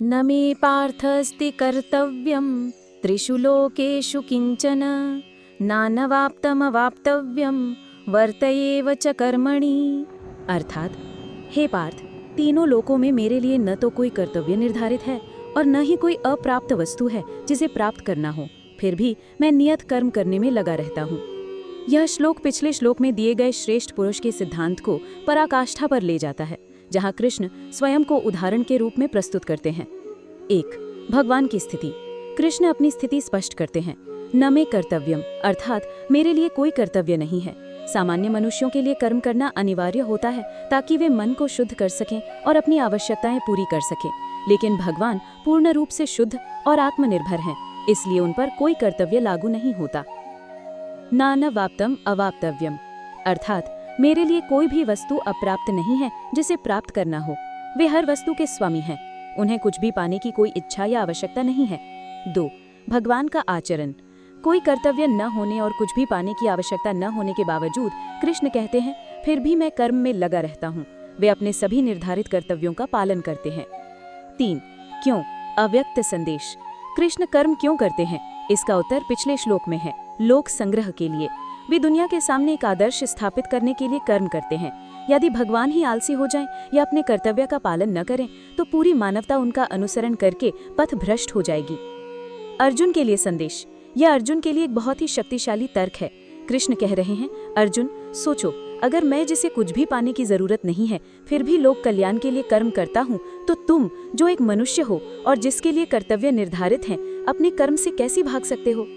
न मे पार्थस्ति कर्तव्यं त्रिषु लोकेषु किंचन नानवाप्तमवाप्तव्यं वर्तयेव च कर्मणि। अर्थात, हे पार्थ, तीनों लोकों में मेरे लिए न तो कोई कर्तव्य निर्धारित है और न ही कोई अप्राप्त वस्तु है जिसे प्राप्त करना हो, फिर भी मैं नियत कर्म करने में लगा रहता हूँ। यह श्लोक पिछले श्लोक में दिए गए श्रेष्ठ पुरुष के सिद्धांत को पराकाष्ठा पर ले जाता है, जहाँ कृष्ण स्वयं को उदाहरण के रूप में प्रस्तुत करते हैं। 1. भगवान की स्थिति। कृष्ण अपनी स्थिति स्पष्ट करते हैं। न मे कर्तव्यम, अर्थात मेरे लिए कोई कर्तव्य नहीं है। सामान्य मनुष्यों के लिए कर्म करना अनिवार्य होता है ताकि वे मन को शुद्ध कर सकें और अपनी आवश्यकताएं पूरी कर सकें, लेकिन भगवान पूर्ण रूप से शुद्ध और आत्मनिर्भर हैं, इसलिए उन पर कोई कर्तव्य लागू नहीं होता। नानवाप्तम अवाप्तव्यम, अर्थात मेरे लिए कोई भी वस्तु अप्राप्त नहीं है जिसे प्राप्त करना हो। वे हर वस्तु के स्वामी हैं, उन्हें कुछ भी पाने की कोई इच्छा या आवश्यकता नहीं है। 2. भगवान का आचरण। कोई कर्तव्य न होने और कुछ भी पाने की आवश्यकता न होने के बावजूद कृष्ण कहते हैं, फिर भी मैं कर्म में लगा रहता हूँ। वे अपने सभी निर्धारित कर्तव्यों का पालन करते हैं। 3. क्यों? अव्यक्त संदेश। कृष्ण कर्म क्यों करते हैं? इसका उत्तर पिछले श्लोक में है, लोक संग्रह के लिए। वे दुनिया के सामने एक आदर्श स्थापित करने के लिए कर्म करते हैं। यदि भगवान ही आलसी हो जाएं या अपने कर्तव्य का पालन न करें तो पूरी मानवता उनका अनुसरण करके पथ भ्रष्ट हो जाएगी। अर्जुन के लिए संदेश। यह अर्जुन के लिए एक बहुत ही शक्तिशाली तर्क है। कृष्ण कह रहे हैं, अर्जुन सोचो, अगर मैं जिसे कुछ भी पाने की जरूरत नहीं है फिर भी लोक कल्याण के लिए कर्म करता हूँ, तो तुम जो एक मनुष्य हो और जिसके लिए कर्तव्य निर्धारित हैं, अपने कर्म से कैसे भाग सकते हो?